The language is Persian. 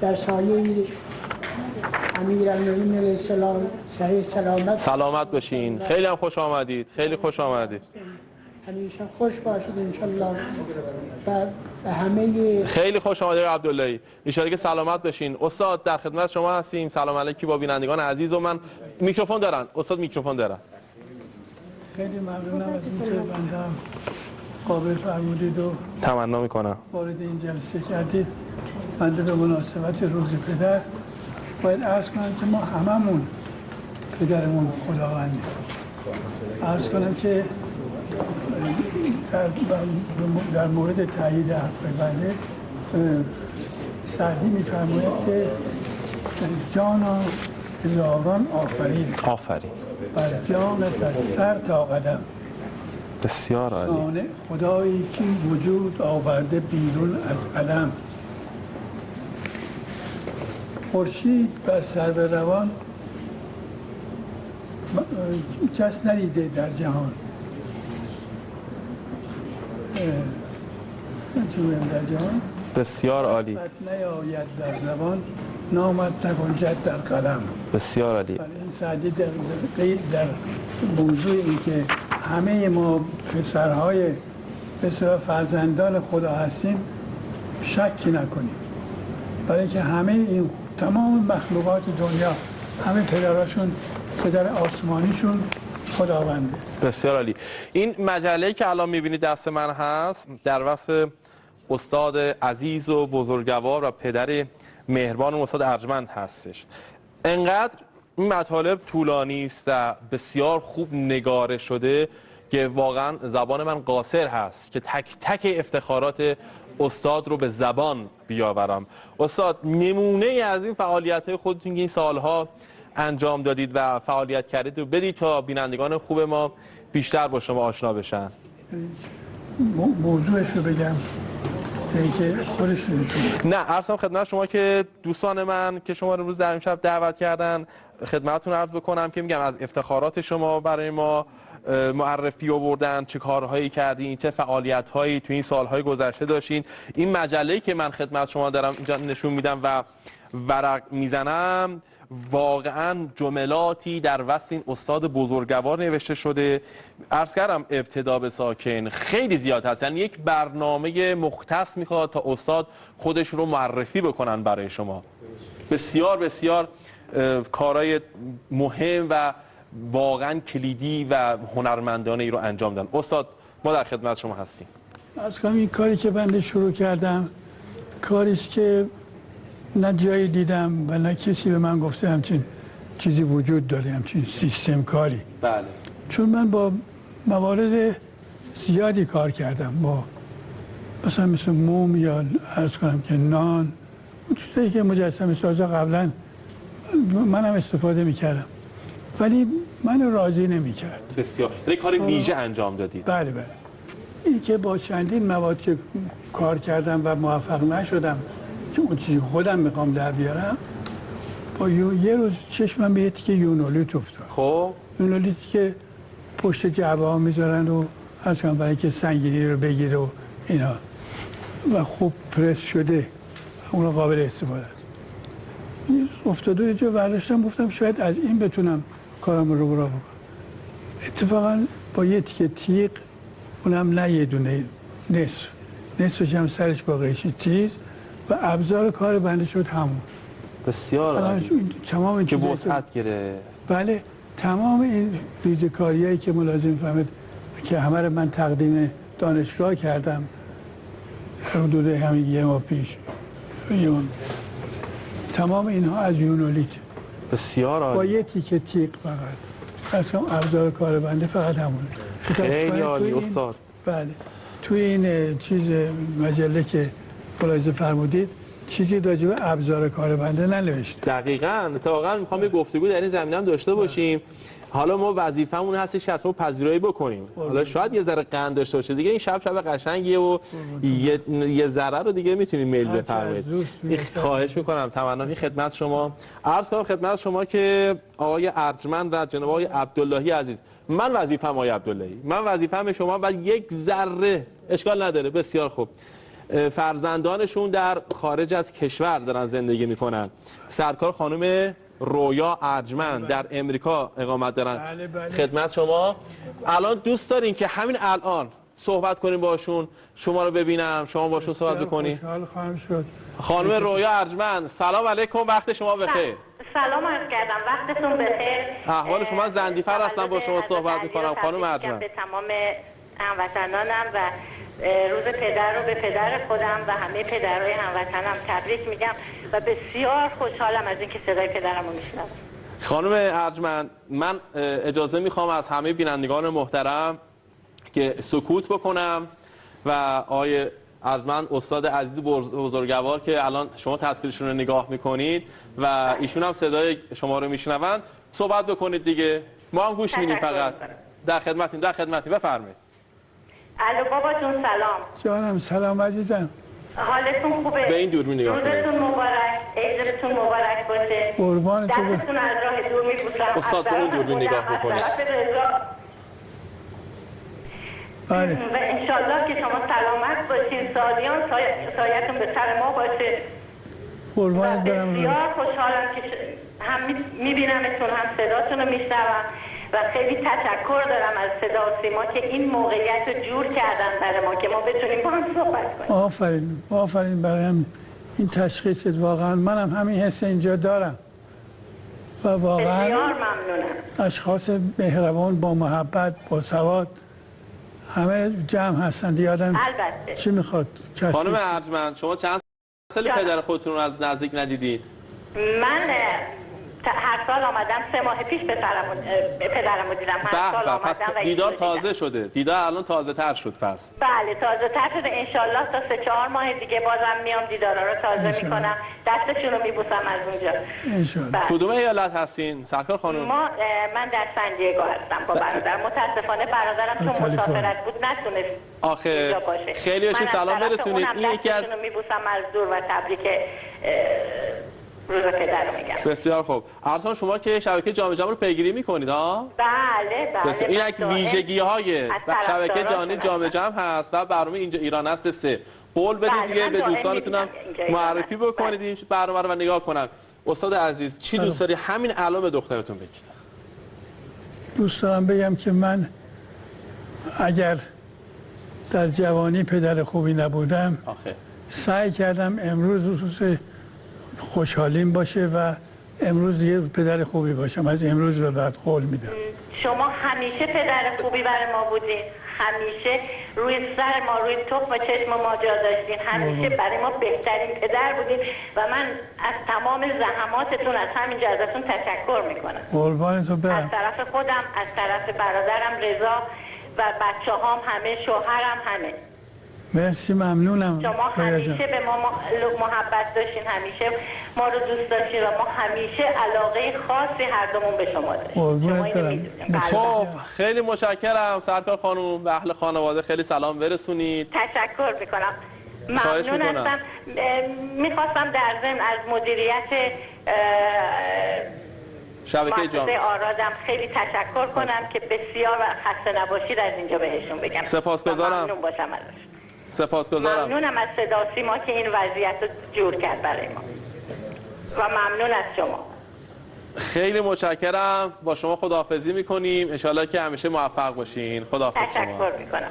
در سایه امیرالمومنین علیه السلام صحیح سلامت باشین. خیلی هم خوش آمدید. خیلی خوش آمدید. همیشه خوش باشید انشالله. و همه خیلی خوش آمدید عبداللهی. ان شاء الله که سلامت باشین. استاد در خدمت شما هستیم. سلام علیکی با بینندگان عزیز. و من میکروفون دارن. استاد میکروفون دارن. خیلی ممنونم از اینکه بنده قابل فرمودید و تمنا میکنم وارد این جلسه کردید. بنده به مناسبت روز پدر باید عرض کنم که ما هممون پدرمون خداوندیم. عرض کنم که در مورد تایید حرف بنده سعدی می‌فرماید که جانا هزاران آفرین بر جانت از سر تا قدم. بسیار عالی. شانه خدایی که وجود آورده بیرون از عدم. خورشید بر سر روان کس ندیده در جهان. در جهان بسیار عالی. نیاید در زبان نامد نگنجد در قلم. بسیار عالی. این سعدی در موضوع این که همه ما پسرهای بسیار فرزندان خدا هستیم شکی نکنیم، برای که همه این تمام مخلوقات دنیا همه پدراشون پدر آسمانیشون خداونده. بسیار عالی. این مجله که الان میبینید دست من هست در وصف استاد عزیز و بزرگوار و پدر مهربان و استاد ارجمند هستش. انقدر این مطالب طولانی است و بسیار خوب نگاره شده که واقعا زبان من قاصر هست که تک تک افتخارات استاد رو به زبان بیاورم. استاد نمونه از این فعالیت‌های خودتون که این سالها انجام دادید و فعالیت کردید رو بدید تا بینندگان خوب ما بیشتر با شما آشنا بشن. موضوعش رو بگم که خودش نه عرضم خدمت شما که دوستان من که شما رو روز در امشب دعوت کردن خدمتتون عرض بکنم که میگم از افتخارات شما برای ما معرفی آوردن، چه کارهایی کردین، چه فعالیت‌هایی تو این سالهای گذشته داشتین. این مجله‌ای که من خدمت شما دارم اینجا نشون میدم و ورق میزنم واقعا جملاتی در وصف این استاد بزرگوار نوشته شده. عرض کردم ابتدا به ساکن خیلی زیاد هست، یعنی یک برنامه مختص میخواد تا استاد خودش رو معرفی بکنن برای شما. بسیار بسیار کارهای مهم و واقعا کلیدی و هنرمندانه ای رو انجام دادن. استاد ما در خدمت شما هستیم. عرض کنم این کاری که بنده شروع کردم کاریست که نه جایی دیدم و نه کسی به من گفته همچین چیزی وجود داره، همچین سیستم کاری. بله. چون من با موارد زیادی کار کردم، با مثلا مثل موم یا عرض کنم که نان، اون چیزایی که مجسمه سازا قبلا منم استفاده میکردم ولی من راضی نمیکرد. بسیار. کار ویژه انجام دادید. بله بله. این که با چندین مواد که کار کردم و موفق نشدم که اون چیزی خودم میخوام در بیارم، با یه روز چشمم به یه تیکه یونولیت افتاد. خب یونولیتی که پشت جعبه ها میذارن و اصلا برای که سنگینی رو بگیره و اینا و خوب پرس شده اون قابل استفاده است. افتاده یه جا برداشتم گفتم شاید از این بتونم کارم رو برا بکنم. اتفاقا با یه تیکه تیغ، اونم نه یه دونه، نصفش هم سرش با قیچی تیز و ابزار کار بنده شد همون. بسیار عالی. تمام این که وسعت گرفت. بله تمام این ریزکاریایی که ملازم فهمید که همه رو من تقدیم دانشگاه کردم حدود همین یه ماه پیش، تمام اینها از یونولیت. بسیار عالی. با یه تیکه تیغ فقط اصلا ابزار کار بنده فقط همونه. خیلی عالی استاد. بله توی این چیز مجله که ملاحظه فرمودید چیزی راجع به ابزار کار بنده ننوشته. دقیقاً. اتفاقاً میخوام یه گفتگو در این زمینه هم داشته باشیم. حالا ما وظیفمون هستش که اصلا پذیرایی بکنیم. حالا شاید یه ذره قند داشته باشه دیگه، این شب قشنگیه و یه ذره رو دیگه میتونید میل بفرمایید. خواهش میکنم. تمنا خدمت شما. عرض کنم خدمت شما که آقای ارجمند و جناب آقای عبداللهی عزیز، من وظیفم آقای عبداللهی، من وظیفم شما و یک ذره اشکال نداره. بسیار خوب. فرزندانشون در خارج از کشور دارن زندگی میکنن. سرکار خانم رویا ارجمند در امریکا اقامت دارن. بله. خدمت شما. الان دوست دارین که همین الان صحبت کنیم باشون، شما رو ببینم، شما باشون صحبت بکنی. خوشحال خواهم شد. خانم رویا ارجمند، سلام علیکم، وقت شما بخیر. سلام عرض کردم، وقتتون بخیر. احوال شما؟ زندیفر هستم با شما صحبت میکنم خانم ارجمند. به تمام هموطنانم و روز پدر رو به پدر خودم و همه پدرهای هموطنم تبریک میگم و بسیار خوشحالم از اینکه صدای پدرم رو میشنوم. خانم ارجمند، من اجازه میخوام از همه بینندگان محترم که سکوت بکنم و آقای ارجمند استاد عزیز بزرگوار که الان شما تصویرشون رو نگاه میکنید و ایشون هم صدای شما رو میشنوند صحبت بکنید دیگه، ما هم گوش میدیم. فقط در خدمتیم بفرمایید. الو بابا جون سلام. جانم سلام عزیزم. حالتون خوبه؟ به این دوربین نگاه کنید. روزتون مبارک، عیدتون مبارک باشه. قربان تو. دستتون از راه دور میبوسم. استاد به این دوربین نگاه بکنید. بله. و انشالله که شما سلامت باشین، سالیان سایتون به سر ما باشه. قربانت برم. بسیار خوشحالم که هم میبینمتون هم صداتون رو میشنوم و خیلی تشکر دارم از صدا و سیما که این موقعیت رو جور کردن برای ما که ما بتونیم با هم صحبت کنیم. آفرین برای این تشخیصت. واقعا منم همین حس اینجا دارم و واقعا بسیار ممنونم. اشخاص مهربان با محبت با سواد همه جمع هستند. یادم البته. چی میخواد؟ خانم ارجمند، شما چند سال پدر خودتون رو از نزدیک ندیدید؟ من هر سال آمدم 3 ماه پیش پدرم رو دیدم. هر سال آمدم پس دیدار تازه شده. دیدار الان تازه تر شد پس. بله تازه تر شده. انشالله تا 3-4 ماه دیگه بازم میام دیدارا رو تازه میکنم، دستشون رو میبوسم از اونجا. انشالله. کدوم ایالت هستین سرکار خانم؟ من در سندیگو هستم با برادر. متاسفانه برادرم چون مسافرت بود نتونست اینجا باشه. خیلی بهشون سلام برسونید. این یکی از میبوسم از دور و تبریک روز پدر رو میگم. بسیار خوب. ارسان شما که شبکه جام رو پیگیری میکنید ها؟ بله. این یک ویژگی‌های شبکه جام هست و برنامه اینجا ایران است 3. قول بدید دیگه به دوستانتونم معرفی بکنید این برنامه رو و نگاه کنن. استاد عزیز چی دوست داری همین الان به دخترتون بگید؟ دوست دارم بگم که من اگر در جوانی پدر خوبی نبودم سعی کردم امروز خوشحالیم باشه و امروز یه پدر خوبی باشم. از امروز به بعد قول میدم. شما همیشه پدر خوبی برای ما بودین، همیشه روی سر ما، روی تخم چشم ما جا داشتین، همیشه برای ما بهترین پدر بودین و من از تمام زحماتتون از همینجا ازتون تشکر میکنم. قربانتو برم. از طرف خودم، از طرف برادرم رضا و بچه‌هام، همه شوهرم، همه. مرسی، ممنونم. شما همیشه به ما محبت داشتین، همیشه ما رو دوست داشتین و ما همیشه علاقه خاصی هر دومون به شما داشتیم. خب خیلی متشکرم سرکار خانم. به اهل خانواده خیلی سلام برسونید. تشکر میکنم. ممنون هستم. میخواستم در ضمن از مدیریت شبکه جام آرادم خیلی تشکر کنم که بسیار خسته نباشید از اینجا بهشون بگم. سپاسگزارم. ممنون باشم ازش. سپاسگزارم. ممنونم از صدا و سیما که این وضعیت رو جور کرد برای ما و ممنون از شما. خیلی متشکرم. با شما خداحافظی میکنیم. ان شاءالله که همیشه موفق باشین. خداحافظ. تشکر میکنم.